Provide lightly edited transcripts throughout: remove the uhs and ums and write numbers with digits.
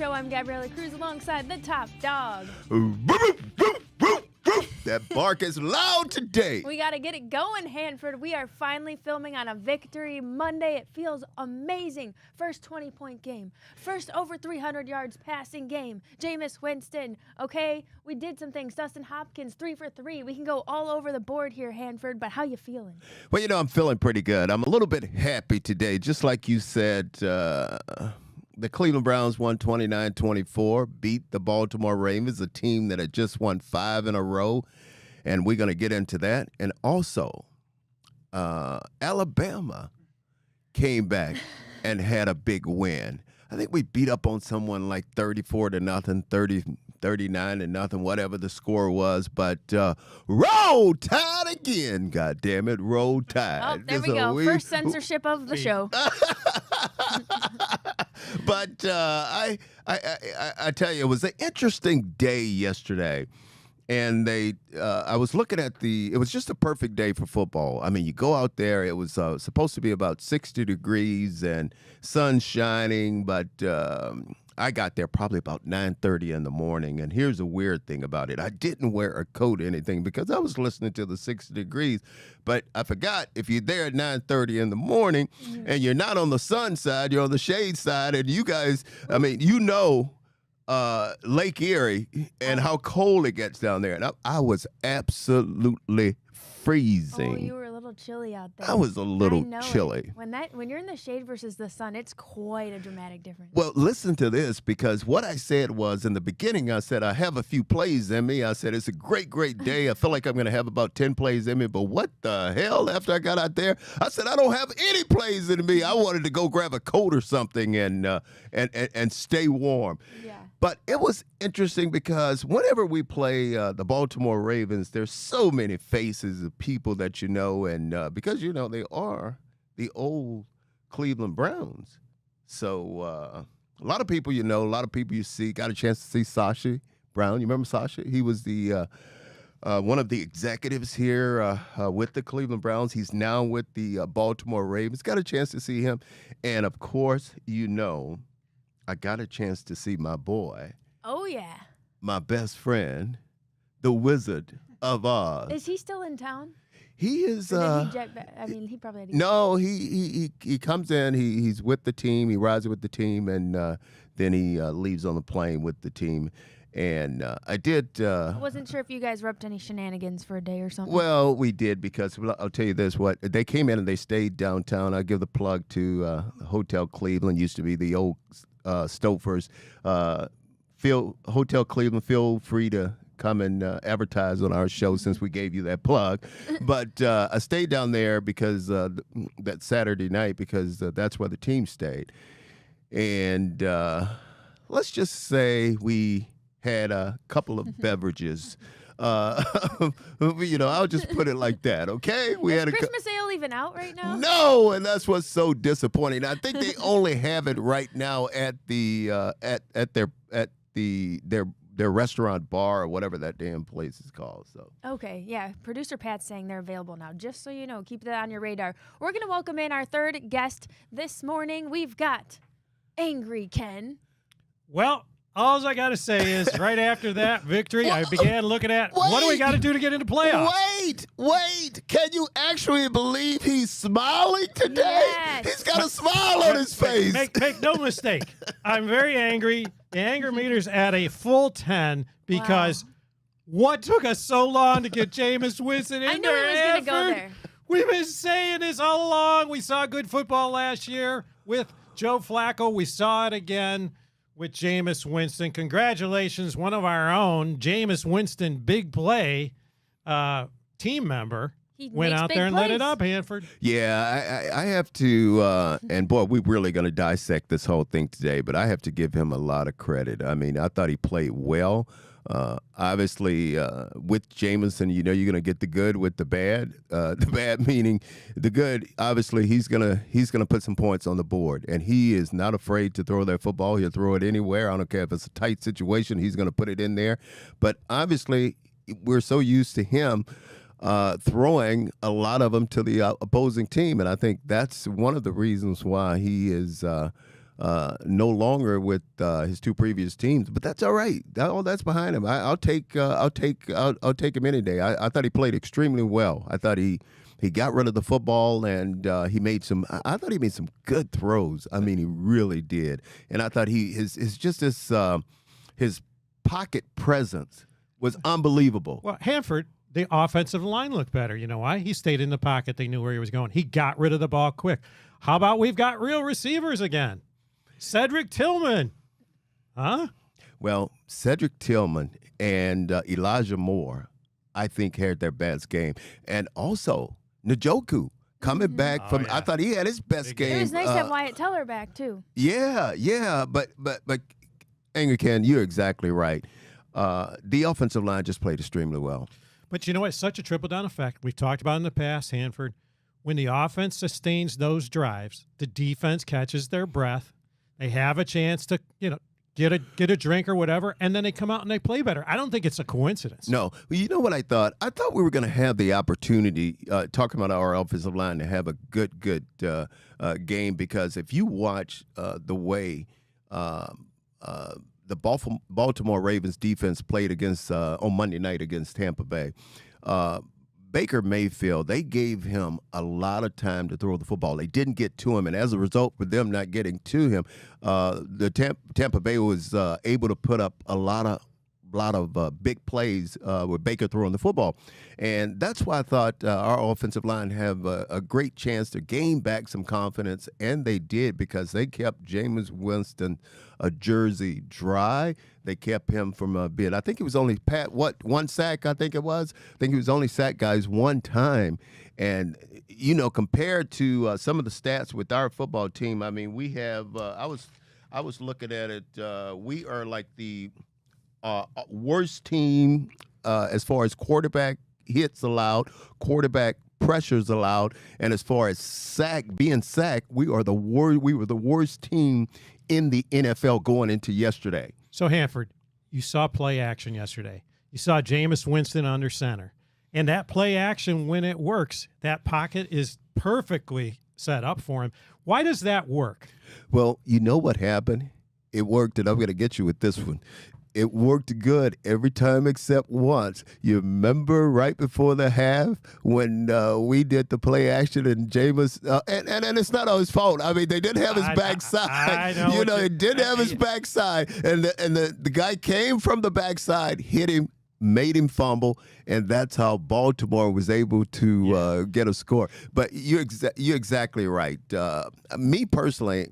Show. I'm Gabriella Kreuz alongside the top dog. That bark is loud today. We got to get it going, Hanford. We are finally filming on a victory Monday. It feels amazing. First 20-point game. First over 300 yards passing game. Jameis Winston. Okay, we did some things. Dustin Hopkins, 3 for 3. We can go all over the board here, Hanford, but how you feeling? Well, I'm feeling pretty good. I'm a little bit happy today. Just like you said, the Cleveland Browns won 29-24, beat the Baltimore Ravens, a team that had just won 5 in a row, and we're going to get into that. And also, Alabama came back and had a big win. I think we beat up on someone like 34-0, 39-0, whatever the score was. But roll tide again, God damn it, roll tide. Oh, there we go. First censorship of the show. But I tell you, it was an interesting day yesterday. And I was looking at it was just a perfect day for football. I mean, you go out there, it was supposed to be about 60 degrees and sun shining, but I got there probably about 9:30 in the morning. And here's a weird thing about it. I didn't wear a coat or anything because I was listening to the 60 degrees. But I forgot, if you're there at 9:30 in the morning and you're not on the sun side, you're on the shade side, and you guys, I mean, Lake Erie and how cold it gets down there. And I was absolutely freezing. Oh, you were a little chilly out there. I was a little chilly. When you're in the shade versus the sun, it's quite a dramatic difference. Well, listen to this, because what I said was, in the beginning, I said, I have a few plays in me. I said, it's a great, great day. I feel like I'm going to have about 10 plays in me. But what the hell, after I got out there, I said, I don't have any plays in me. I wanted to go grab a coat or something and stay warm. Yeah. But it was interesting because whenever we play the Baltimore Ravens, there's so many faces of people that you know, and because, they are the old Cleveland Browns. So a lot of people a lot of people you see. Got a chance to see Sashi Brown. You remember Sashi? He was the one of the executives here with the Cleveland Browns. He's now with the Baltimore Ravens. Got a chance to see him. And, of course, I got a chance to see my boy. Oh, yeah. My best friend, the Wizard of Oz. Is he still in town? He is. Or did he jet back? I mean, he probably had to No, he comes in. He's with the team. He rides with the team, and then he leaves on the plane with the team. And I did. I wasn't sure if you guys were up to any shenanigans for a day or something. Well, we did, because I'll tell you this: they came in and they stayed downtown. I'll give the plug to Hotel Cleveland. Used to be the old Stofers. Hotel Cleveland. Feel free to come and advertise on our show since we gave you that plug. But I stayed down there because that Saturday night, because that's where the team stayed. And let's just say we had a couple of beverages. I'll just put it like that, okay? We had Christmas ale even out right now? No, and that's what's so disappointing. I think they only have it right now at the their restaurant bar or whatever that damn place is called. So okay, yeah. Producer Pat's saying they're available now. Just so you know, keep that on your radar. We're gonna welcome in our third guest this morning. We've got Angry Ken. Well, all I got to say is, right after that victory, I began looking at what do we got to do to get into playoffs? Wait. Can you actually believe he's smiling today? Yes. He's got a smile on his face. Make no mistake. I'm very angry. The anger meter's at a full 10 because what took us so long to get Jameis Winston in there? I knew he was going to go there. We've been saying this all along. We saw good football last year with Joe Flacco. We saw it again with Jameis Winston. Congratulations, one of our own, Jameis Winston, big play team member. He went out there and lit it up, Hanford. Yeah, I have to, and boy, we're really going to dissect this whole thing today, but I have to give him a lot of credit. I mean, I thought he played well. Obviously, with Jameson, you're going to get the good with the bad. The bad meaning the good. Obviously, he's gonna put some points on the board, and he is not afraid to throw that football. He'll throw it anywhere. I don't care if it's a tight situation. He's going to put it in there. But obviously, we're so used to him throwing a lot of them to the opposing team, and I think that's one of the reasons why he is no longer with his two previous teams, but that's all right. That's behind him. I'll take him any day. I thought he played extremely well. I thought he got rid of the football and he made some. I thought he made some good throws. I mean, he really did. And I thought his pocket presence was unbelievable. Well, Hanford, the offensive line looked better. You know why? He stayed in the pocket. They knew where he was going. He got rid of the ball quick. How about we've got real receivers again? Cedric Tillman. Huh? Well, Cedric Tillman and Elijah Moore, I think, had their best game. And also, Njoku coming back from, I thought he had his best game. It was nice to have Wyatt Teller back, too. Yeah. But 𝗟𝗓𝗩𝗘, you're exactly right. The offensive line just played extremely well. But you know what? It's such a trickle-down effect. We've talked about in the past, Hanford. When the offense sustains those drives, the defense catches their breath. They have a chance to, get a drink or whatever, and then they come out and they play better. I don't think it's a coincidence. No. Well, you know what I thought? I thought we were going to have the opportunity, talking about our offensive line, to have a good game, because if you watch the way the Baltimore Ravens defense played against on Monday night against Tampa Bay, Baker Mayfield, they gave him a lot of time to throw the football. They didn't get to him, and as a result, with them not getting to him, the Tampa Bay was able to put up a lot of big plays with Baker throwing the football. And that's why I thought our offensive line have a great chance to gain back some confidence, and they did, because they kept Jameis Winston a jersey dry. They kept him from being, I think it was only one sack, I think it was. I think he was only sacked guys one time. And, compared to some of the stats with our football team, I mean, we have, I was looking at it, we are like the worst team as far as quarterback hits allowed, quarterback pressures allowed, and as far as being sacked, we were the worst team in the NFL going into yesterday. So, Hanford, you saw play action yesterday. You saw Jameis Winston under center. And that play action, when it works, that pocket is perfectly set up for him. Why does that work? Well, you know what happened? It worked, and I'm going to get you with this one. It worked good every time except once. You remember right before the half when we did the play action and Jameis, and it's not all his fault. I mean, they didn't have his backside. I know they didn't have his backside, and the guy came from the backside, hit him, made him fumble, and that's how Baltimore was able to get a score. But you're exactly right. Me personally,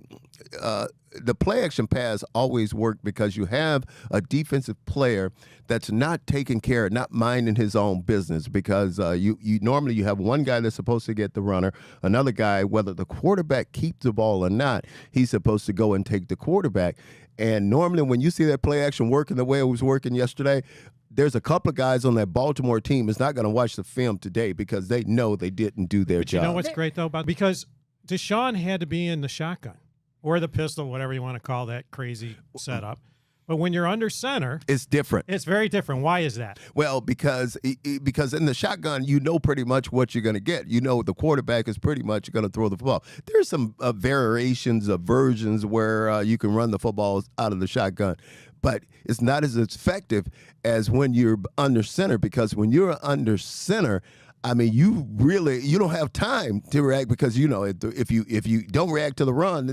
the play action pass always worked because you have a defensive player that's not taking care, not minding his own business, because you normally you have one guy that's supposed to get the runner, another guy, whether the quarterback keeps the ball or not, he's supposed to go and take the quarterback. And normally when you see that play action working the way it was working yesterday, there's a couple of guys on that Baltimore team that's not going to watch the film today because they know they didn't do their job. You know what's great, though, because Deshaun had to be in the shotgun or the pistol, whatever you want to call that crazy setup. But when you're under center, it's different. It's very different. Why is that? Well, because in the shotgun, you know pretty much what you're going to get. You know the quarterback is pretty much going to throw the football. There's some variations of versions where you can run the footballs out of the shotgun, but it's not as effective as when you're under center, because when you're under center, I mean, you don't have time to react, because if you don't react to the run,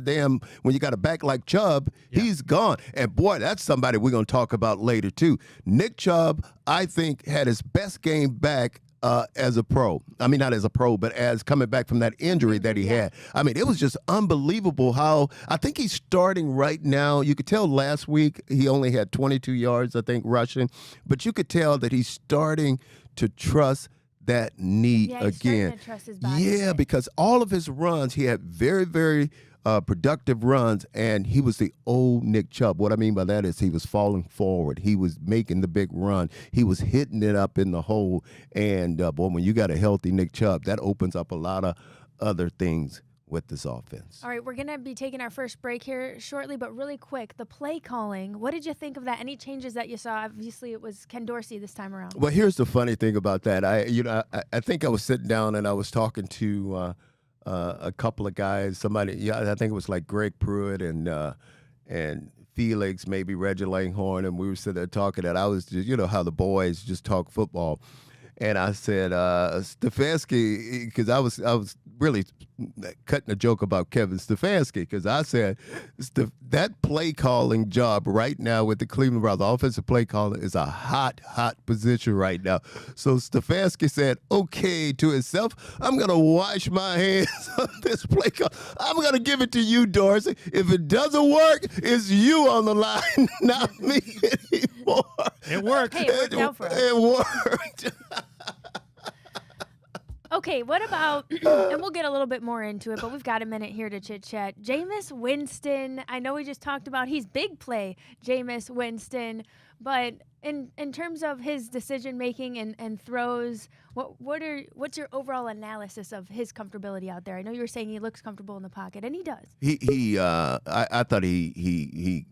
when you got a back like Chubb, he's gone. And boy, that's somebody we're going to talk about later too. Nick Chubb, I think, had his best game back as a pro. I mean, not as a pro, but as coming back from that injury that he had. I mean, it was just unbelievable how I think he's starting right now. You could tell last week he only had 22 yards, I think, rushing, but you could tell that he's starting to trust that knee again. Because all of his runs, he had very, very productive runs, and he was the old Nick Chubb. What I mean by that is he was falling forward. He was making the big run. He was hitting it up in the hole. And, boy, when you got a healthy Nick Chubb, that opens up a lot of other things with this offense. All right, we're going to be taking our first break here shortly, but really quick, the play calling, what did you think of that? Any changes that you saw? Obviously, it was Ken Dorsey this time around. Well, here's the funny thing about that. I think I was sitting down and I was talking to a couple of guys. Somebody, I think it was like Greg Pruitt and Felix, maybe Reggie Langhorne, and we were sitting there talking. And I was just, how the boys just talk football. And I said, Stefanski, because I was really cutting a joke about Kevin Stefanski, because I said that play calling job right now with the Cleveland Browns, the offensive play calling is a hot position right now. So Stefanski said, okay, to himself, I'm going to wash my hands of this play call. I'm going to give it to you, Dorsey. If it doesn't work, it's you on the line, not me anymore. It worked. Hey, it worked out for us. It worked. Okay, what about, and we'll get a little bit more into it, but we've got a minute here to chit-chat. Jameis Winston, I know we just talked about he's big play, Jameis Winston, but in terms of his decision-making and throws, what's your overall analysis of his comfortability out there? I know you were saying he looks comfortable in the pocket, and he does. I thought he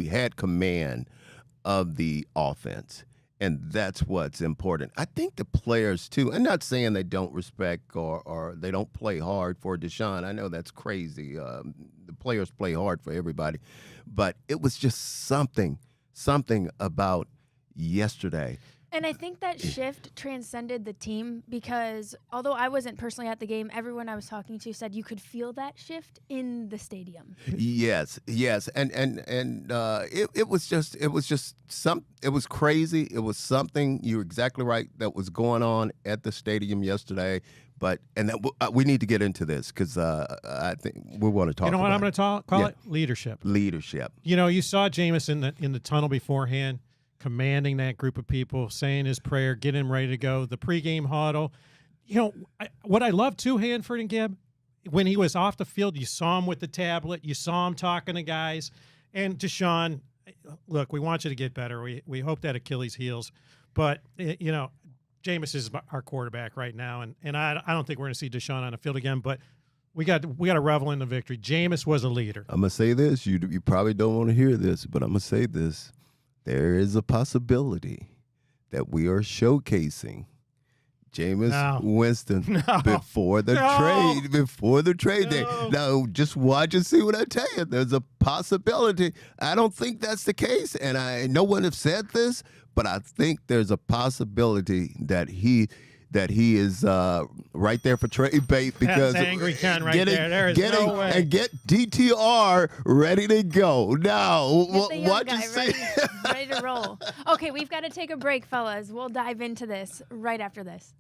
had command of the offense. And that's what's important. I think the players, too, I'm not saying they don't respect or they don't play hard for Deshaun. I know that's crazy. The players play hard for everybody. But it was just something about yesterday. And I think that shift transcended the team because although I wasn't personally at the game, everyone I was talking to said you could feel that shift in the stadium. Yes, and it was crazy. It was something. You're exactly right. That was going on at the stadium yesterday. We need to get into this because I think we want to talk. You know what about I'm going to call it? Leadership. Leadership. You saw Jameis in the tunnel beforehand, commanding that group of people, saying his prayer, getting him ready to go. The pregame huddle. What I love too, Hanford and Gib, when he was off the field, you saw him with the tablet, you saw him talking to guys. And Deshaun, look, we want you to get better. We hope that Achilles heals, but Jameis is our quarterback right now, and I don't think we're going to see Deshaun on the field again. But we got to revel in the victory. Jameis was a leader. I'm gonna say this. You probably don't want to hear this, but I'm gonna say this. There is a possibility that we are showcasing Jameis Winston before the trade day. Now, just watch and see what I tell you. There's a possibility. I don't think that's the case, and no one have said this, but I think there's a possibility that he is right there for trade bait because that's angry Ken right there. There is no way. And get DTR ready to go. Now, what you say? Ready to roll. Okay, we've got to take a break, fellas. We'll dive into this right after this.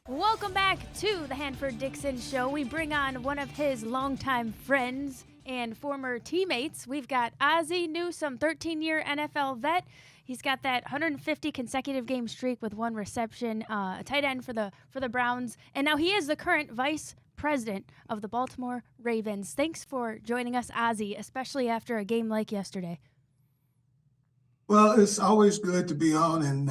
Welcome back to the Hanford Dixon Show. We bring on one of his longtime friends and former teammates. We've got Ozzie Newsome, 13-year NFL vet. He's got that 150 consecutive game streak with one reception, a tight end for the Browns, and now he is the current vice president of the Baltimore Ravens. Thanks for joining us, Ozzie, especially after a game like yesterday. Well, it's always good to be on, and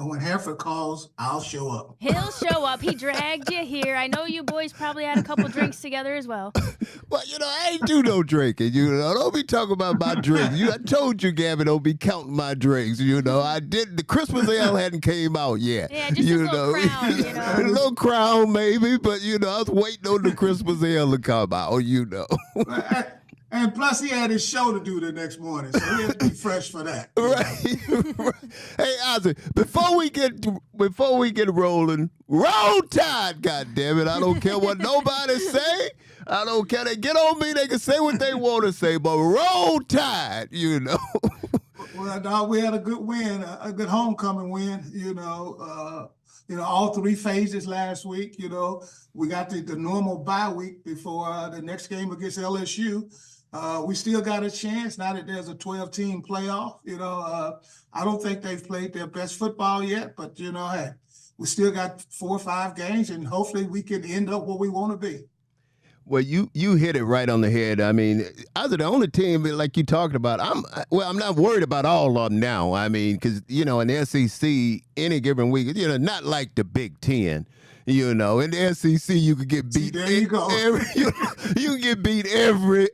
when Hanford calls, I'll show up. He'll show up. He dragged you here. I know you boys probably had a couple drinks together as well. Well, I ain't do no drinking. Don't be talking about my drinks. I told you, Gabby, don't be counting my drinks. I didn't. The Christmas ale hadn't came out yet. Yeah, just a little crown. A little crown, maybe, but I was waiting on the Christmas ale to come out. And plus, he had his show to do the next morning, so he had to be fresh for that. Right. Hey, Ozzie, before we get rolling, roll tide, goddammit. I don't care what nobody say. I don't care. They get on me. They can say what they want to say, but roll tide, Well, dog, we had a good win, a good homecoming win. All three phases last week. We got the normal bye week before the next game against LSU. We still got a chance now that there's a 12-team playoff. I don't think they've played their best football yet, but hey, we still got 4 or 5 games, and hopefully we can end up where we want to be. Well, you hit it right on the head. I mean, I was the only team like you talked about. I'm not worried about all of them now. I mean, because in the SEC, any given week, not like the Big Ten. You know, in the SEC, you could get beat. There you go. You can get beat every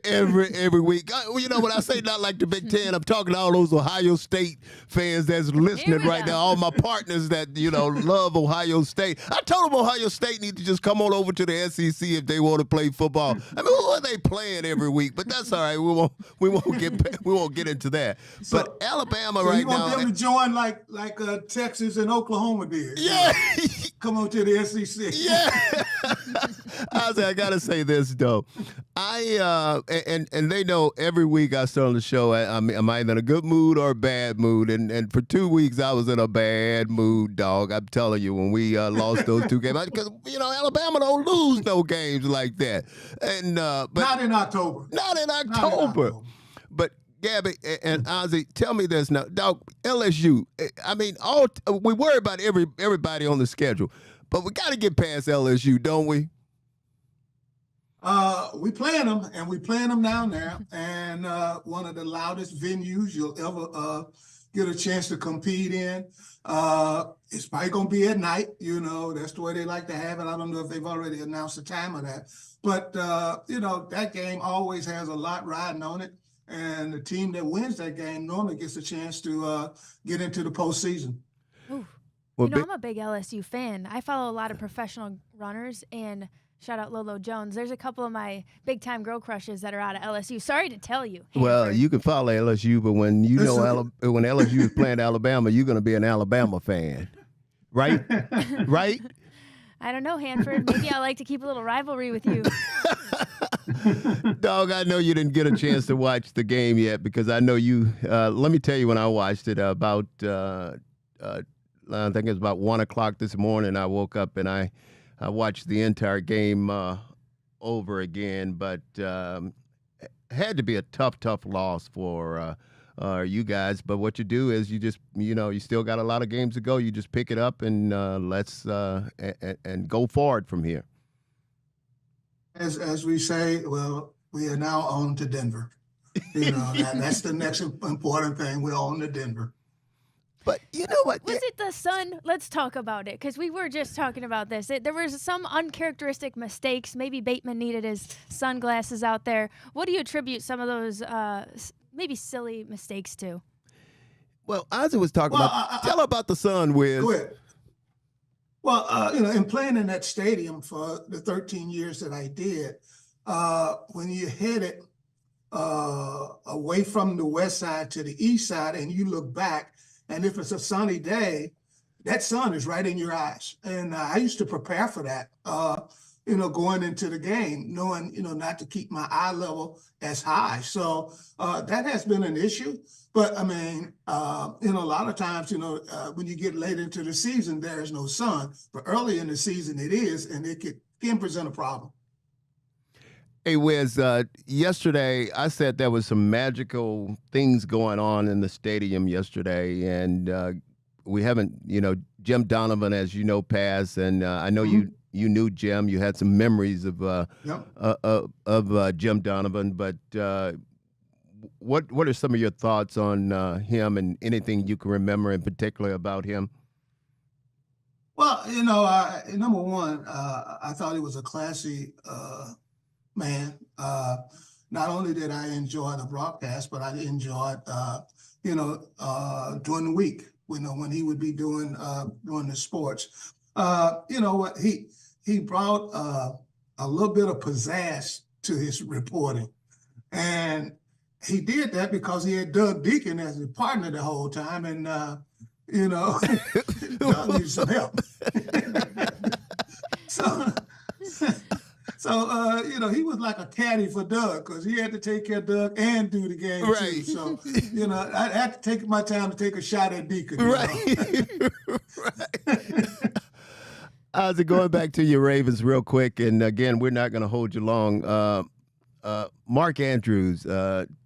week. You know, when I say not like the Big Ten, I'm talking to all those Ohio State fans that's listening right now. All my partners that, you know, love Ohio State. I told them Ohio State need to just come on over to the SEC if they want to play football. I mean, who are they playing every week? But that's all right. We won't get into that. But Alabama right you want now. them to join like Texas and Oklahoma did? Yeah. Come on to the SEC. Yeah. I gotta say this though, and they know every week I start on the show I'm either in a good mood or a bad mood, and for 2 weeks I was in a bad mood, dog. I'm telling you, when we lost those 2 games, because you know Alabama don't lose no games like that, and but not in October. Not in October. But Gabby and Ozzie, tell me this now, dog. LSU. I mean, we worry about everybody on the schedule, but we got to get past LSU, don't we? We playing them, and we playing them down there, and one of the loudest venues you'll ever get a chance to compete in. It's probably going to be at night. You know, that's the way they like to have it. I don't know if they've already announced the time of that, but you know, that game always has a lot riding on it, and the team that wins that game normally gets a chance to get into the postseason. Ooh. Well, you know, I'm a big LSU fan. I follow a lot of professional runners, and shout out Lolo Jones. There's a couple of my big-time girl crushes that are out of LSU. Sorry to tell you. Hanford. Well, you can follow LSU, but when you know when LSU is playing Alabama, you're going to be an Alabama fan, right? Right? I don't know, Hanford. Maybe I like to keep a little rivalry with you. Dog, I know you didn't get a chance to watch the game yet because I know you. Let me tell you when I watched it about. I think it was about 1 o'clock this morning. I woke up and I watched the entire game over again, but had to be a tough loss for you guys. But what you do is you just, you know, you still got a lot of games to go. You just pick it up and let's and go forward from here. As we say, well, we are now on to Denver. You know, that's the next important thing. We're on to Denver. But you know what? Was it the sun? Let's talk about it, because we were just talking about this. There was some uncharacteristic mistakes. Maybe Bateman needed his sunglasses out there. What do you attribute some of those maybe silly mistakes to? Well, Ozzie was talking about. Tell about the sun, Wiz. Go ahead. Well, you know, in playing in that stadium for the 13 years that I did, when you headed away from the west side to the east side and you look back, and if it's a sunny day, that sun is right in your eyes. And I used to prepare for that, you know, going into the game, knowing, you know, not to keep my eye level as high. So that has been an issue. But I mean, you know, a lot of times, you know, when you get late into the season, there is no sun. But early in the season, it is, and it can present a problem. Hey, Wiz, yesterday I said there was some magical things going on in the stadium yesterday, and we haven't, you know, Jim Donovan, as you know, passed, and I know you knew Jim. You had some memories of Jim Donovan, but what are some of your thoughts on him and anything you can remember in particular about him? Well, you know, number one, I thought he was a classy man. Not only did I enjoy the broadcast, but I enjoyed, you know, during the week, you know, when he would be doing the sports. You know what, he brought a little bit of pizzazz to his reporting, and he did that because he had Doug Deacon as his partner the whole time, and you know, Doug needed some help. So, you know, he was like a caddy for Doug because he had to take care of Doug and do the game too. So, you know, I had to take my time to take a shot at Deacon. Right. Ozzie, going back to your Ravens real quick, and again, we're not going to hold you long. Mark Andrews,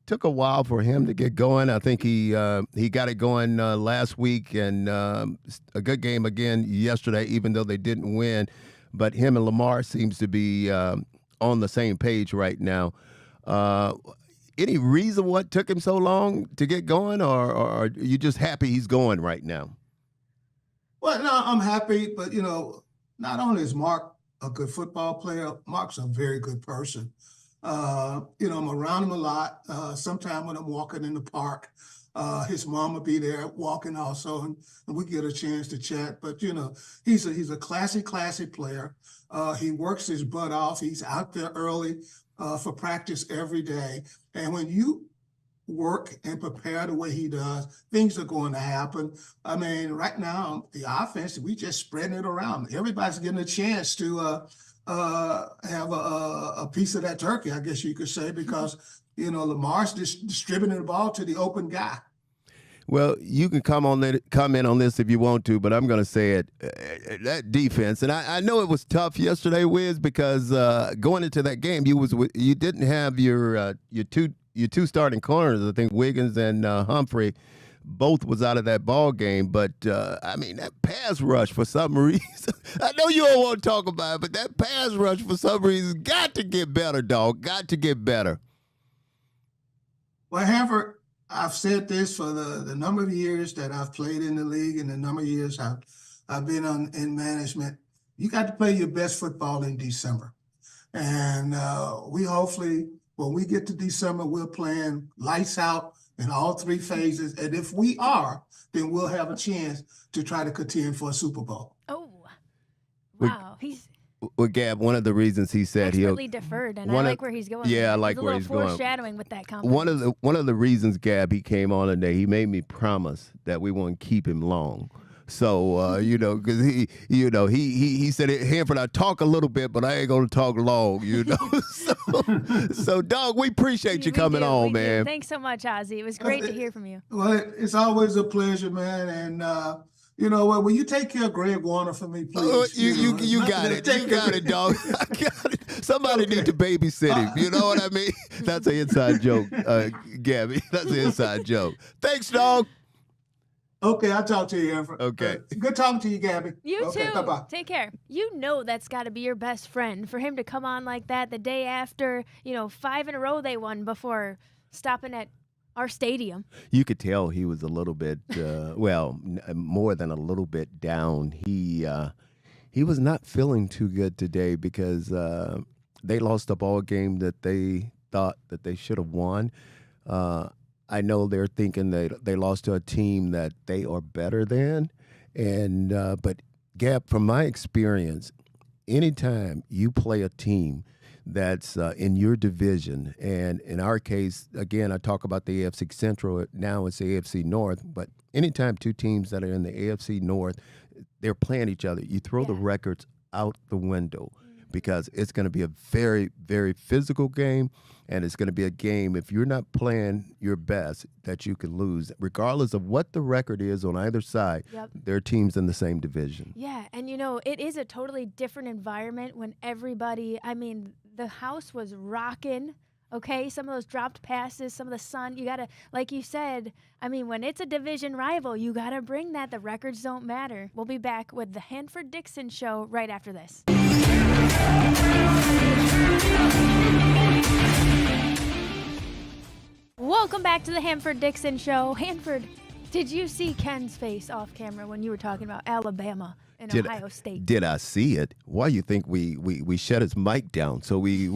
took a while for him to get going. I think he got it going last week, and a good game again yesterday, even though they didn't win. But him and Lamar seems to be on the same page right now. Any reason what took him so long to get going, or are you just happy he's going right now? Well, no, I'm happy, but, you know, not only is Mark a good football player, Mark's a very good person. I'm around him a lot. Sometimes when I'm walking in the park, his mom will be there walking also, and we get a chance to chat. But he's a classy player. He works his butt off. He's out there early for practice every day. And when you work and prepare the way he does, things are going to happen. I mean, right now, the offense, we just spreading it around. Everybody's getting a chance to have a piece of that turkey, I guess you could say, because, Lamar's just distributing the ball to the open guy. Well, you can comment on this if you want to, but I'm going to say it. That defense, and I know it was tough yesterday, Wiz, because going into that game, you didn't have your two starting corners. I think Wiggins and Humphrey both was out of that ball game. But that pass rush for some reason, I know you don't want to talk about it, but that pass rush for some reason got to get better, dog. Got to get better. Well, Hanford, I've said this for the number of years that I've played in the league and the number of years I've been in management. You got to play your best football in December. And we hopefully, when we get to December, we're playing lights out in all three phases. And if we are, then we'll have a chance to try to contend for a Super Bowl. Oh, wow. He's Well, Gab, one of the reasons he said expertly deferred, and I like where he's going. Yeah, I like where he's going. Foreshadowing with that comment. One of the reasons, Gab, he came on today, he made me promise that we won't keep him long. So, because he said, Hanford, I talk a little bit, but I ain't going to talk long, So, dog, we appreciate you coming on, man. Thanks so much, Ozzie. It was great to hear from you. Well, it's always a pleasure, man. And, when you take care of Greg Warner for me, please. You got it. You got it, dog. I got it. Somebody need to babysit him. You know what I mean? That's an inside joke, Gabby. That's an inside joke. Thanks, dog. Okay, I'll talk to you, Hanford. Okay. Good talking to you, Gabby. You too. Bye-bye. Take care. That's got to be your best friend. For him to come on like that the day after, 5 in a row they won before stopping at our stadium. You could tell he was a little bit, more than a little bit down. He was not feeling too good today because they lost a ball game that they thought that they should have won. I know they're thinking that they lost to a team that they are better than. But Gab, from my experience, anytime you play a team that's in your division, and in our case, again, I talk about the AFC Central, now it's the AFC North, but anytime two teams that are in the AFC North, they're playing each other, you throw the records out the window because it's going to be a very, very physical game, and it's going to be a game, if you're not playing your best, that you can lose. Regardless of what the record is on either side, there are teams in the same division. Yeah, and it is a totally different environment when everybody, the house was rocking, okay? Some of those dropped passes, some of the sun, you got to, like you said, when it's a division rival, you got to bring that. The records don't matter. We'll be back with the Hanford Dixon Show right after this. Welcome back to the Hanford Dixon Show. Hanford, did you see Ken's face off camera when you were talking about Alabama and Ohio State? Did I see it? Why you think we shut his mic down so we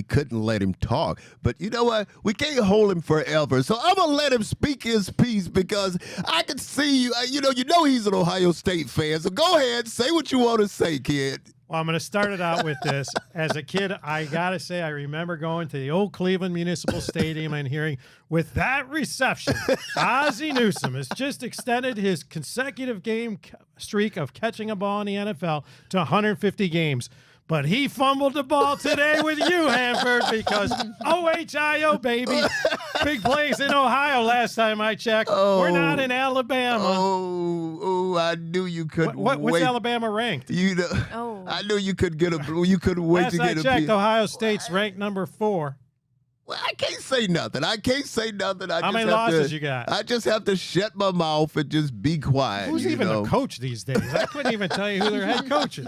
couldn't let him talk? But you know what? We can't hold him forever. So I'm gonna let him speak his piece because I can see you. You know he's an Ohio State fan. So go ahead, say what you want to say, kid. Well, I'm going to start it out with this. As a kid, I got to say, I remember going to the old Cleveland Municipal Stadium and hearing, with that reception, Ozzie Newsome has just extended his consecutive game streak of catching a ball in the NFL to 150 games. But he fumbled the ball today with you, Hanford, because OHIO, baby. Big plays in Ohio last time I checked. We're not in Alabama. I knew you couldn't what's wait. Alabama ranked? I knew you could get a blue. You couldn't wait last to get I checked, Ohio State's ranked number 4. Well, I can't say nothing. I can't say nothing. How many losses you got? I just have to shut my mouth and just be quiet. Who's even a coach these days? I couldn't even tell you who their head coach is.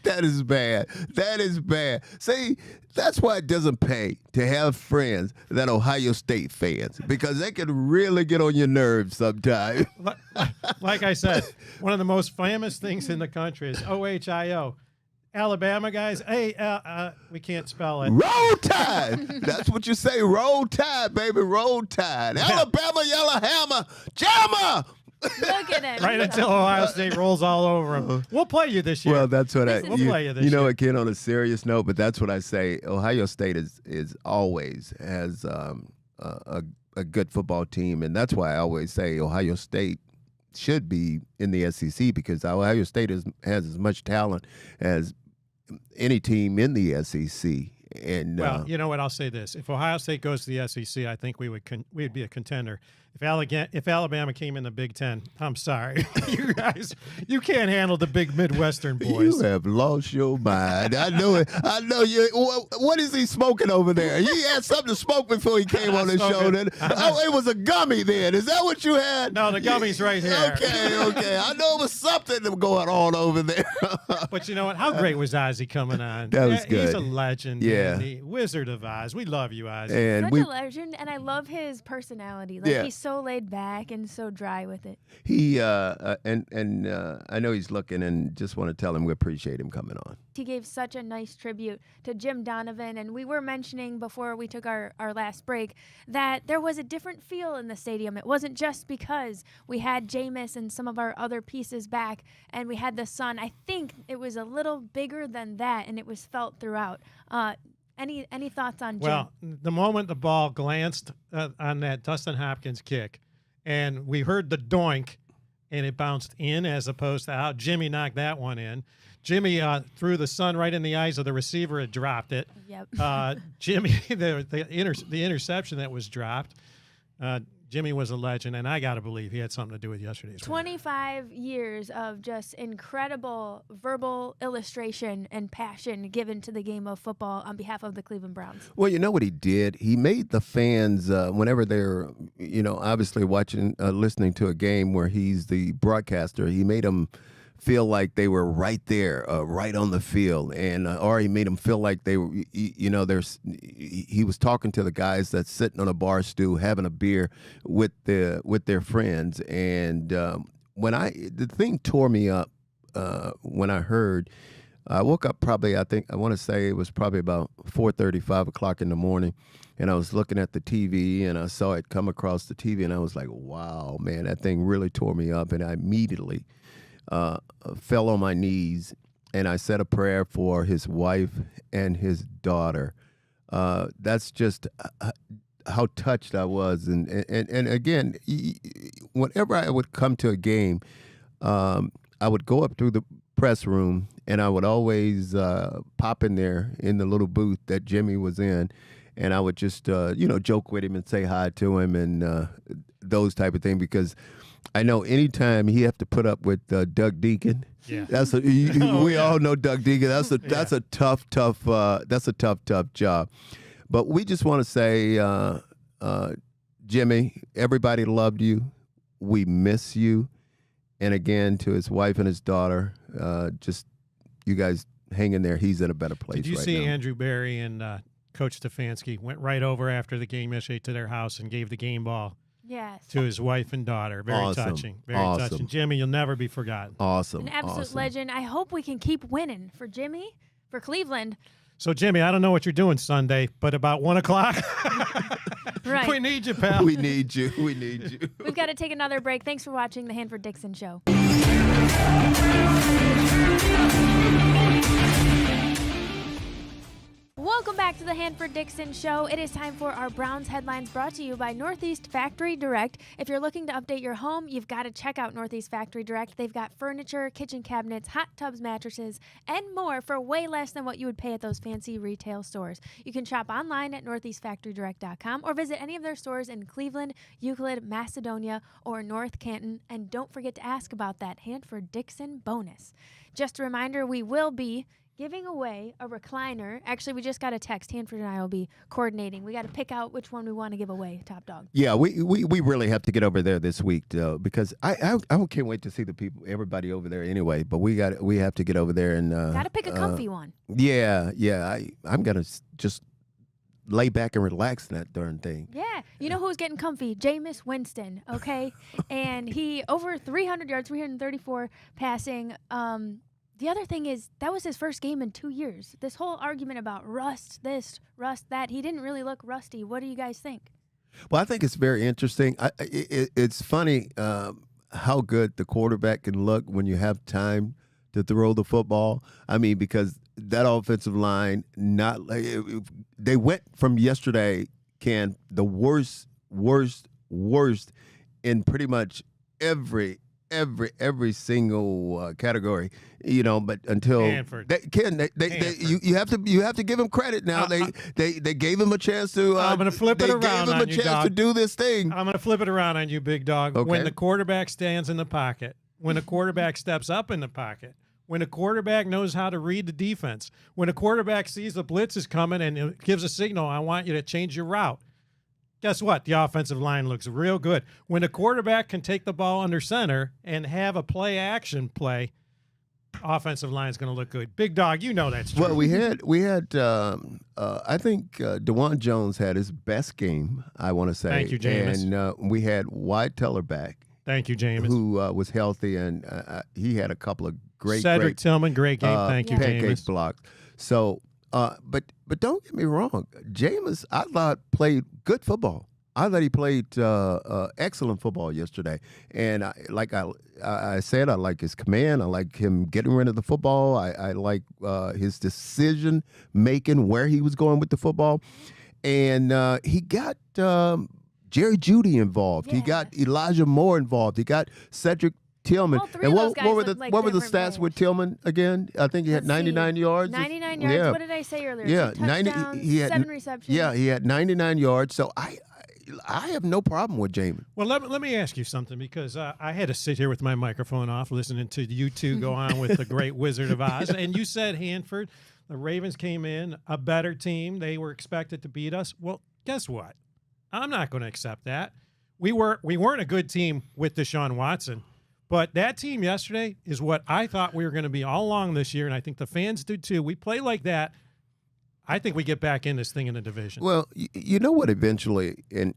That is bad. That is bad. See, that's why it doesn't pay to have friends that Ohio State fans, because they can really get on your nerves sometimes. Like I said, one of the most famous things in the country is OHIO. Alabama guys, hey, we can't spell it. Roll Tide. That's what you say. Roll Tide, baby. Roll Tide. Alabama, Yellow Hammer, Jammer. Look at him. Right until Ohio State rolls all over them. We'll play you this year. Well, that's what We'll play you this you know, year. again, on a serious note, but that's what I say. Ohio State is always has a good football team, and that's why I always say Ohio State should be in the SEC, because Ohio State has as much talent as any team in the SEC. And well, you know what? I'll say this: if Ohio State goes to the SEC, I think we'd be a contender. If Alabama came in the Big Ten, I'm sorry, you guys, you can't handle the big Midwestern boys. You have lost your mind. I know it. I know you. What is he smoking over there? He had something to smoke before he came on the show. Oh, it was a gummy then. Is that what you had? No, the gummy's right here. Okay. I know it was something going on over there. But you know what? How great was Ozzie coming on? That was good. He's a legend. Yeah. Man. The Wizard of Oz. We love you, Ozzie. And Such a legend, and I love his personality. Like, Yeah. he's so laid back and so dry with it. he and I know he's looking, and just want to tell him we appreciate him coming on. He gave such a nice tribute to Jim Donovan, and we were mentioning before we took our last break that there was a different feel in the stadium. It wasn't just because we had Jameis and some of our other pieces back and we had the sun. I think it was a little bigger than that, and it was felt throughout. Any thoughts on Jim? Well, the moment the ball glanced on that Dustin Hopkins kick, and we heard the doink, and it bounced in as opposed to out, Jimmy knocked that one in. Jimmy threw the sun right in the eyes of the receiver. It dropped it. Yep. Jimmy, the interception that was dropped. Jimmy was a legend, and I got to believe he had something to do with yesterday's win. 25 years of just incredible verbal illustration and passion given to the game of football on behalf of the Cleveland Browns. Well, you know what he did? He made the fans, whenever they're, obviously watching, listening to a game where he's the broadcaster, he made them feel like they were right there, right on the field, and or he made them feel like they were, he was talking to the guys that's sitting on a bar stool having a beer with their friends. And the thing tore me up when I heard. I woke up probably, I want to say it was probably about 4:30, 5 o'clock in the morning, and I was looking at the TV, and I saw it come across the TV, and I was like, wow, man, that thing really tore me up. And I immediately fell on my knees, and I said a prayer for his wife and his daughter. That's just how touched I was. And again, whenever I would come to a game, I would go up through the press room, and I would always pop in there in the little booth that Jimmy was in, and I would just joke with him and say hi to him and those type of things, because I know anytime he have to put up with Doug Deacon, we all know Doug Deacon. That's a tough job. But we just want to say, Jimmy, everybody loved you. We miss you. And again, to his wife and his daughter, just you guys hang in there. He's in a better place. Did you right see now. Andrew Berry and Coach Stefanski went right over after the game yesterday to their house and gave the game ball? Yes. To his wife and daughter. Very Awesome. touching. Very Awesome. touching. Jimmy, you'll never be forgotten. Awesome. An absolute legend. I hope we can keep winning for Jimmy, for Cleveland. So, Jimmy, I don't know what you're doing Sunday, but about 1 o'clock, Right. we need you, pal. We need you. We need you. We've got to take another break. Thanks for watching the Hanford Dixon Show. Welcome back to the Hanford Dixon Show. It is time for our Browns headlines, brought to you by Northeast Factory Direct. If you're looking to update your home, you've got to check out Northeast Factory Direct. They've got furniture, kitchen cabinets, hot tubs, mattresses, and more for way less than what you would pay at those fancy retail stores. You can shop online at northeastfactorydirect.com or visit any of their stores in Cleveland, Euclid, Macedonia, or North Canton. And don't forget to ask about that Hanford Dixon bonus. Just a reminder, we will be giving away a recliner. Actually, we just got a text. Hanford and I will be coordinating. We got to pick out which one we want to give away, Top Dog. Yeah, we really have to get over there this week, though, because I can't wait to see everybody over there anyway. But we have to get over there and Got to pick a comfy one. Yeah. I'm gonna just lay back and relax in that darn thing. Yeah. You know who's getting comfy? Jameis Winston, okay? And he over 300 yards, 334 passing. The other thing is that was his first game in 2 years. This whole argument about rust this, rust that, he didn't really look rusty. What do you guys think? Well, I think it's very interesting. It's funny how good the quarterback can look when you have time to throw the football. I mean, because that offensive line, they went from yesterday, the worst in pretty much every single category, but until Hanford. you have to give him credit now. They gave him a chance to. I'm gonna flip it around They gave him on a you, chance dog. to do this thing. I'm going to flip it around on you, big dog. Okay. When the quarterback stands in the pocket, when a quarterback steps up in the pocket, when a quarterback knows how to read the defense, when a quarterback sees the blitz is coming and it gives a signal, I want you to change your route. Guess what? The offensive line looks real good. When a quarterback can take the ball under center and have a play-action play, offensive line is going to look good. Big dog, you know that's true. Well, we had. I think DeJuan Jones had his best game, I want to say. Thank you, Jameis. And we had Wyatt Teller back, Thank you, Jameis. who was healthy, and he had a couple of great Tillman, great game. Thank you, pancake Jameis. blocks. So, but don't get me wrong, Jameis, I thought played good football. I thought he played excellent football yesterday, and I said, I like his command. I like him getting rid of the football. I like his decision making, where he was going with the football, and he got Jerry Jeudy involved. Yeah. He got Elijah Moore involved. He got Cedric Tillman. All three And of those guys what were look like what were the different stats with players. Tillman again? I think he had Let's see. 99 yards. 99 yards. Yeah. What did I say earlier? Yeah, 2 90 touchdowns, he had 7 receptions. Yeah, he had 99 yards. So I have no problem with Jamin. Well, let me ask you something, because I had to sit here with my microphone off listening to you two go on with the great Wizard of Oz. And you said, Hanford, the Ravens came in a better team. They were expected to beat us. Well, guess what? I'm not going to accept that. We weren't a good team with Deshaun Watson. But that team yesterday is what I thought we were going to be all along this year, and I think the fans do too. We play like that. I think we get back in this thing in the division. Well, you know what eventually, and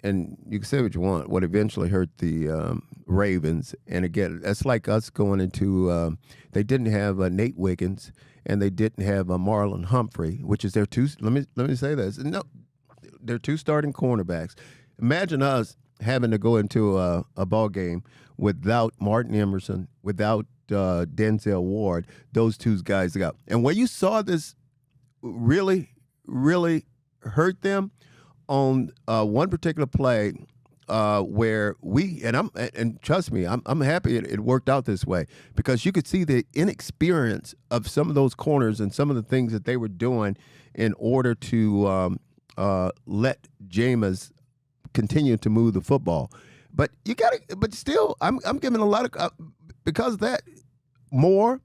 you can say what you want, what eventually hurt the Ravens, and again, that's like us going into, they didn't have Nate Wiggins, and they didn't have Marlon Humphrey, which is their two, let me say this, no, they're two starting cornerbacks. Imagine us having to go into a ball game without Martin Emerson, without Denzel Ward, those two guys got. And when you saw this really hurt them on one particular play where and trust me, I'm happy it worked out this way, because you could see the inexperience of some of those corners and some of the things that they were doing in order to let Jameis continue to move the football. But still, I'm giving a lot of because of that, Moore,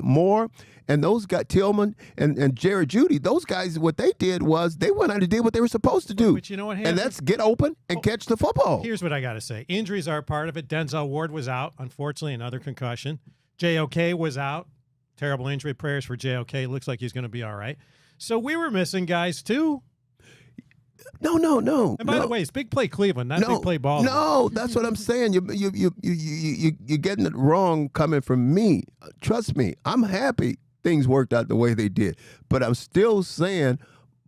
Moore, and those got Tillman and Jerry Jeudy. Those guys, what they did was they went out and did what they were supposed to do. But you know what, and that's get open and catch the football. Here's what I got to say. Injuries are a part of it. Denzel Ward was out, unfortunately, another concussion. JOK was out. Terrible injury. Prayers for JOK. Looks like he's going to be all right. So we were missing guys, too. No. And by the way, it's big play Cleveland, not big play Baltimore. No, that's what I'm saying. You're getting it wrong coming from me. Trust me, I'm happy things worked out the way they did. But I'm still saying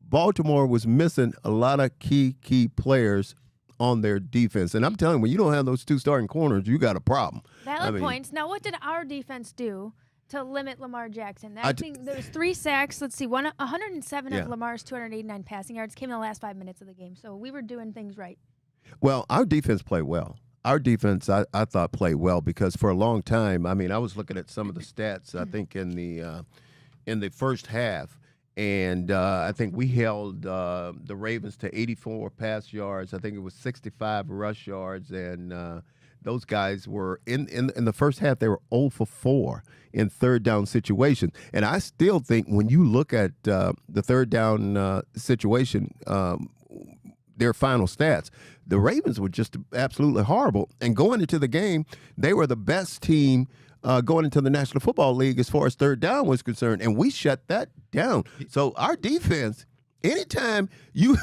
Baltimore was missing a lot of key players on their defense. And I'm telling you, when you don't have those two starting corners, you got a problem. Valid points. Now, what did our defense do to limit Lamar Jackson? I think there was 3 sacks. Let's see, 107 of Lamar's 289 passing yards came in the last 5 minutes of the game. So we were doing things right. Well, our defense played well. Our defense, I thought, played well, because for a long time, I was looking at some of the stats, I think, in the first half, And I think we held the Ravens to 84 pass yards. I think it was 65 rush yards, and those guys were in the first half. They were 0 for 4 in third down situations. And I still think when you look at the third down situation, their final stats, the Ravens were just absolutely horrible. And going into the game, they were the best team going into the National Football League as far as third down was concerned, and we shut that down. So our defense, anytime you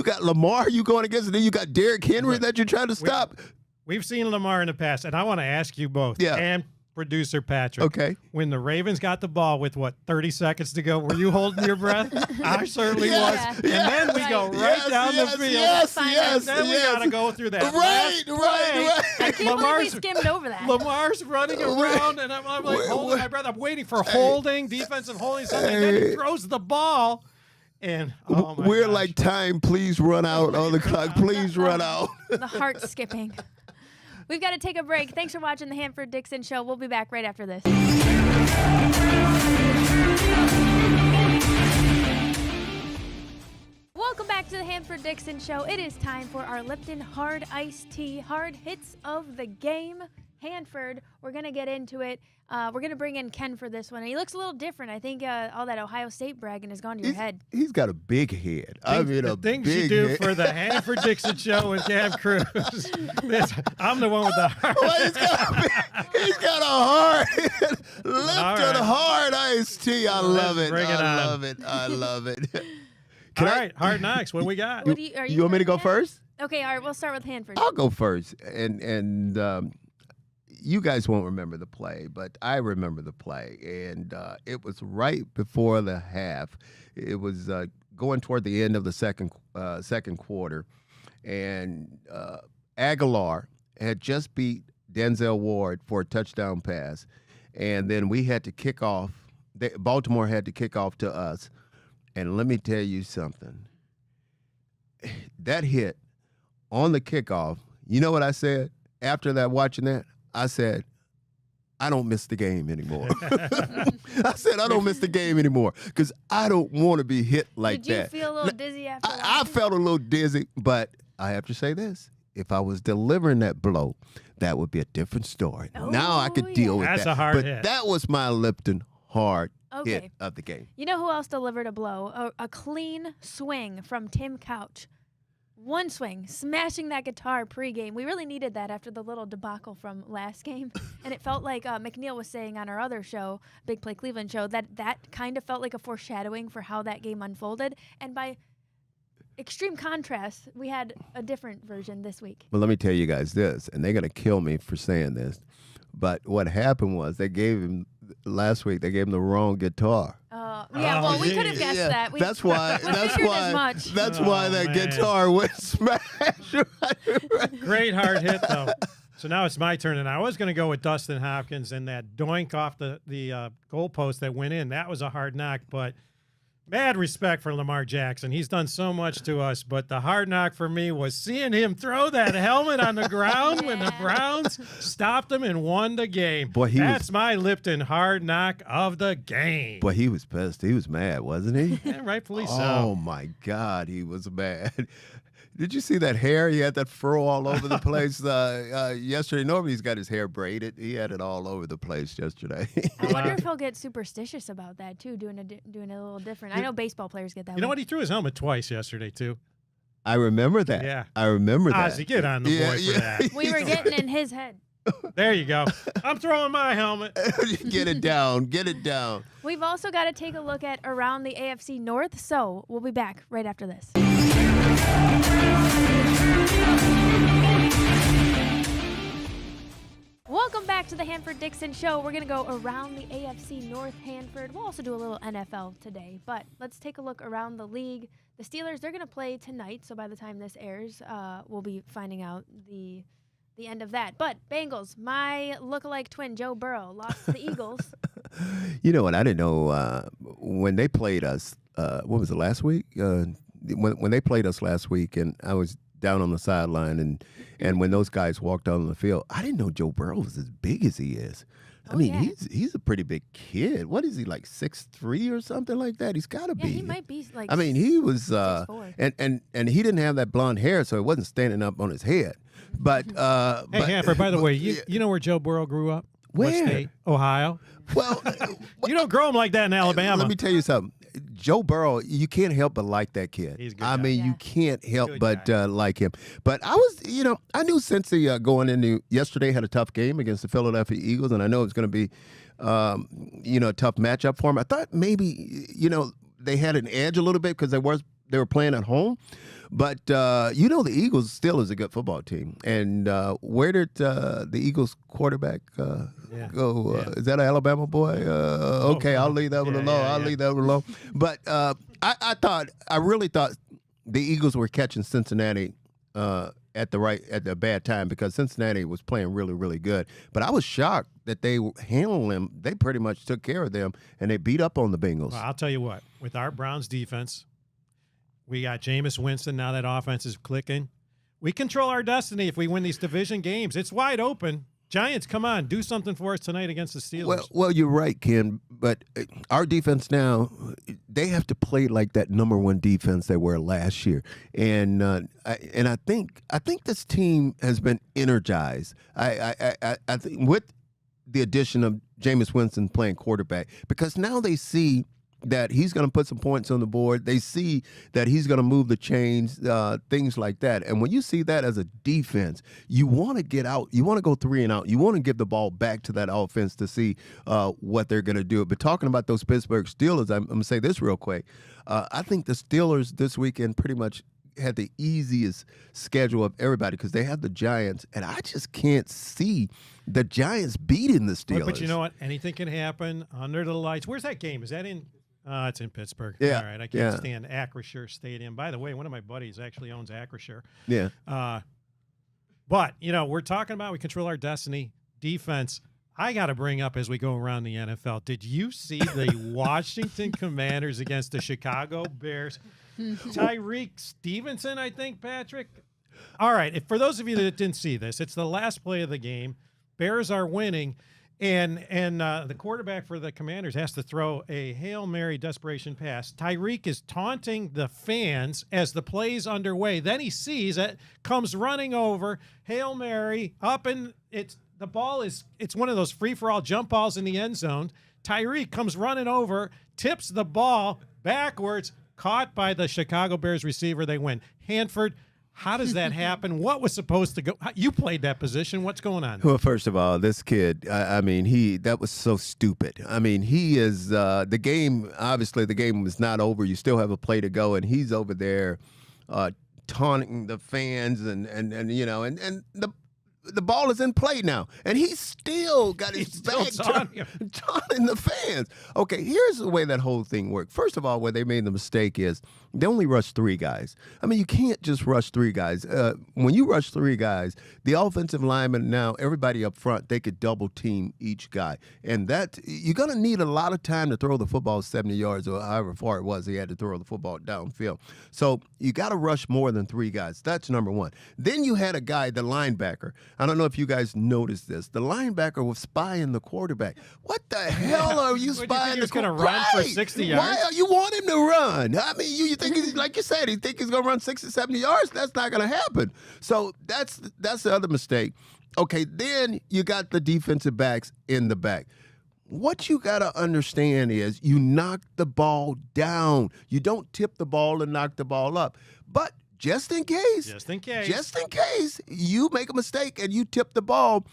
got Lamar you going against, and then you got Derrick Henry that you're trying to stop. We've seen Lamar in the past, and I want to ask you both. Yeah. And producer Patrick. Okay. When the Ravens got the ball with, 30 seconds to go, were you holding your breath? I certainly was. Yeah. And then we go right down the field. Yes, and then we got to go through that. Right. I can't believe we skimmed over that. Lamar's running around, and I'm like holding my breath. I'm waiting for holding, defensive holding something. And then he throws the ball. And we're gosh. like, time, please run out on the clock. Please run out. The heart skipping. We've got to take a break. Thanks for watching the Hanford Dixon Show. We'll be back right after this. Welcome back to the Hanford Dixon Show. It is time for our Lipton Hard Iced Tea Hard Hits of the Game. Hanford, we're going to get into it. We're going to bring in Ken for this one. And he looks a little different. I think all that Ohio State bragging has gone to your head. He's got a big head. The things you do for the Hanford Dixon Show with Cam Kreuz. I'm the one with the heart. Well, he's got a hard head. Lipton Hard Iced Tea. I love it. I love it. All right, Hard Knocks. What we got? What You want me to go first? Okay, all right. We'll start with Hanford. I'll go first. And you guys won't remember the play, but I remember the play. And it was right before the half. It was going toward the end of the second quarter. And Aguilar had just beat Denzel Ward for a touchdown pass. And then we had to kick off. Baltimore had to kick off to us. And let me tell you something. That hit on the kickoff, you know what I said after that, watching that? I said, I don't miss the game anymore. I said, I don't miss the game anymore because I don't want to be hit like that. Did you feel a little dizzy after I felt a little dizzy, but I have to say this. If I was delivering that blow, that would be a different story. Now I could deal with That's that. a hard but hit. That was my Lipton hard Okay. hit of the game. You know who else delivered a blow? A clean swing from Tim Couch. One swing, smashing that guitar pregame. We really needed that after the little debacle from last game. And it felt like McNeil was saying on our other show, Big Play Cleveland show, that kind of felt like a foreshadowing for how that game unfolded. And by extreme contrast, we had a different version this week. Well, let me tell you guys this, and they're going to kill me for saying this. But what happened was last week they gave him the wrong guitar. Well, we could have guessed that. That's why that guitar went smash. Great hard hit, though. So now it's my turn, and I was going to go with Dustin Hopkins and that doink off the goalpost that went in. That was a hard knock, but mad respect for Lamar Jackson. He's done so much to us, but the hard knock for me was seeing him throw that helmet on the ground when the Browns stopped him and won the game. Boy, That's my Lipton hard knock of the game. Boy, he was pissed. He was mad, wasn't he? Yeah, rightfully so. Oh, my God, he was mad. Did you see that hair? He had that fro all over the place yesterday. Normally he's got his hair braided. He had it all over the place yesterday. I wonder if he'll get superstitious about that, too, doing it a little different. I know baseball players get that You know way. what? He threw his helmet twice yesterday, too. I remember that. Yeah. I remember that. Ozzie, get on the boy for that. We were getting in his head. There you go. I'm throwing my helmet. Get it down. Get it down. We've also got to take a look at around the AFC North, so we'll be back right after this. Welcome back to the Hanford Dixon Show. We're going to go around the AFC North, Hanford. We'll also do a little NFL today, but let's take a look around the league. The Steelers, they're going to play tonight, so by the time this airs, we'll be finding out the end of that. But Bengals, my lookalike twin, Joe Burrow, lost to the Eagles. You know what? I didn't know when they played us. What was it, last week? When they played us last week, and I was down on the sideline, and when those guys walked out on the field, I didn't know Joe Burrow was as big as he is. I mean, yeah. he's a pretty big kid. What is he, like 6'3" or something like that? He's got to be. Yeah, he might be like. I mean, he was, 6'4". and he didn't have that blonde hair, so it wasn't standing up on his head. But Hey, Hanford, by the way, you know where Joe Burrow grew up? Where? What state? Ohio. Well, You don't grow him like that in Alabama. let me tell you something. Joe Burrow, you can't help but like that kid. He's a good I guy. mean, Yeah. you can't help Good but guy. like him. But I was, I knew Cincy going into yesterday had a tough game against the Philadelphia Eagles, and I know it was going to be, a tough matchup for him. I thought maybe, they had an edge a little bit because they were playing at home. But, the Eagles still is a good football team. And where did the Eagles quarterback go? Yeah. Is that an Alabama boy? Okay, I'll leave that one Yeah, alone. yeah, I'll yeah. leave that one alone. But I really thought the Eagles were catching Cincinnati at the bad time because Cincinnati was playing really, really good. But I was shocked that they handled them. They pretty much took care of them, and they beat up on the Bengals. Well, I'll tell you what. With our Browns defense, we got Jameis Winston. Now that offense is clicking. We control our destiny if we win these division games. It's wide open. Giants, come on, do something for us tonight against the Steelers. Well, you're right, Ken. But our defense now, they have to play like that number one defense they were last year, and I think this team has been energized. I think with the addition of Jameis Winston playing quarterback, because now they see that he's going to put some points on the board. They see that he's going to move the chains, things like that. And when you see that as a defense, you want to get out. You want to go 3 and out. You want to give the ball back to that offense to see what they're going to do. But talking about those Pittsburgh Steelers, I'm going to say this real quick. I think the Steelers this weekend pretty much had the easiest schedule of everybody because they have the Giants, and I just can't see the Giants beating the Steelers. But you know what? Anything can happen under the lights. Where's that game? Is that in? It's in Pittsburgh. Yeah. All right. I can't stand Acrisure Stadium. By the way, one of my buddies actually owns Acrisure. Yeah. But, we're talking about we control our destiny. Defense, I got to bring up as we go around the NFL. Did you see the Washington Commanders against the Chicago Bears? Tyreek Stevenson, I think, Patrick. All right. For those of you that didn't see this, it's the last play of the game. Bears are winning. And the quarterback for the Commanders has to throw a Hail Mary desperation pass. Tyreek is taunting the fans as the play's underway. Then he sees it, comes running over, Hail Mary, up, and it's one of those free-for-all jump balls in the end zone. Tyreek comes running over, tips the ball backwards, caught by the Chicago Bears receiver. They win. Hanford, how does that happen? What was supposed to go? You played that position. What's going on? Well, first of all, this kid, that was so stupid. I mean, he is, the game, obviously the game was not over. You still have a play to go, and he's over there taunting the fans and the ball is in play now, and he's still got his back taunting the fans. Okay, here's the way that whole thing worked. First of all, where they made the mistake is they only rushed 3 guys. I mean, you can't just rush 3 guys. When you rush 3 guys, the offensive linemen now, everybody up front, they could double team each guy, and that you're gonna need a lot of time to throw the football 70 yards or however far it was he had to throw the football downfield. So you got to rush more than 3 guys. That's number one. Then you had a guy, the linebacker. I don't know if you guys noticed this. The linebacker was spying the quarterback. What the hell are you spying? He was going to run for 60 yards? Why you want him to run? I mean, you think he's, like you said, you think he's going to run 60, 70 yards? That's not going to happen. So that's the other mistake. Okay, then you got the defensive backs in the back. What you got to understand is you knock the ball down. You don't tip the ball and knock the ball up. But just in case you make a mistake and you tip the ball,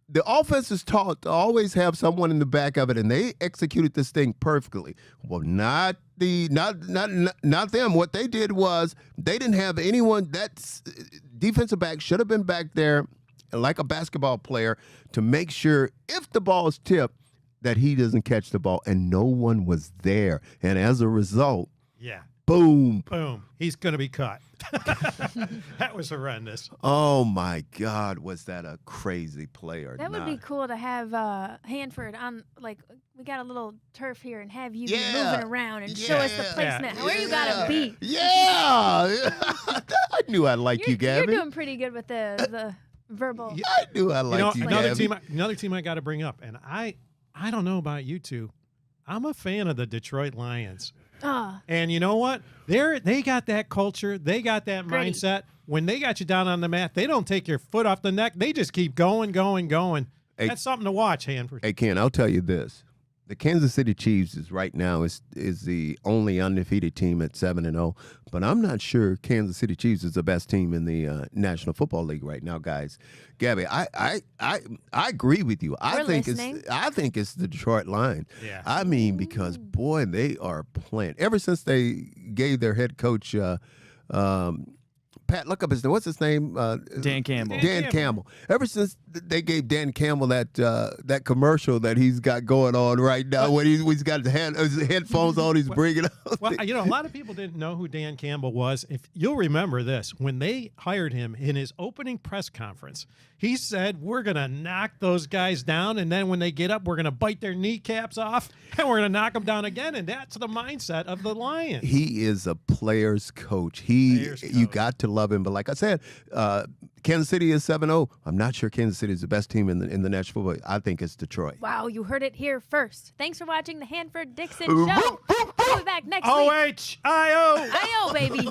the offense is taught to always have someone in the back of it, and they executed this thing perfectly. Well, not them. What they did was they didn't have anyone. That's defensive back should have been back there like a basketball player to make sure if the ball is tipped that he doesn't catch the ball, and no one was there. And as a result, boom. He's going to be cut. That was horrendous. Oh, my God. Was that a crazy play or That not? would be cool to have Hanford on, like, we got a little turf here and have you be Yeah. moving around and show us the Yeah. placement. Where you gotta be. Yeah. I knew I liked you, Gabby. You're doing pretty good with the verbal. I knew I liked you, another Gabby. team I got to bring up, and I don't know about you two. I'm a fan of the Detroit Lions. Ah, And you know what? They got that culture. They got that Gritty. mindset. When they got you down on the mat, they don't take your foot off the neck. They just keep going. Hey. That's something to watch, Hanford. Hey, Ken, I'll tell you this. The Kansas City Chiefs is right now is the only undefeated team at 7-0, but I'm not sure Kansas City Chiefs is the best team in the National Football League right now, guys. Gabby, I agree with you. We're listening. I think it's the Detroit Lions. Yeah. I mean, because boy, they are playing. Ever since they gave their head coach Pat, look up his name. What's his name? Dan Campbell. Dan Campbell. Ever since they gave Dan Campbell that commercial that he's got going on right now, when he's got his headphones on, he's bringing up. Well, a lot of people didn't know who Dan Campbell was. If you'll remember this, when they hired him in his opening press conference, he said, "We're going to knock those guys down, and then when they get up, we're going to bite their kneecaps off, and we're going to knock them down again." And that's the mindset of the Lions. He is a player's coach. Player's You coach. got to love him. But like I said, Kansas City is 7-0. I'm not sure Kansas City is the best team in the National Football. I think it's Detroit. wow, you heard it here first. Thanks for watching the Hanford Dixon Show. We'll be back next week. OHIO. I-O, baby.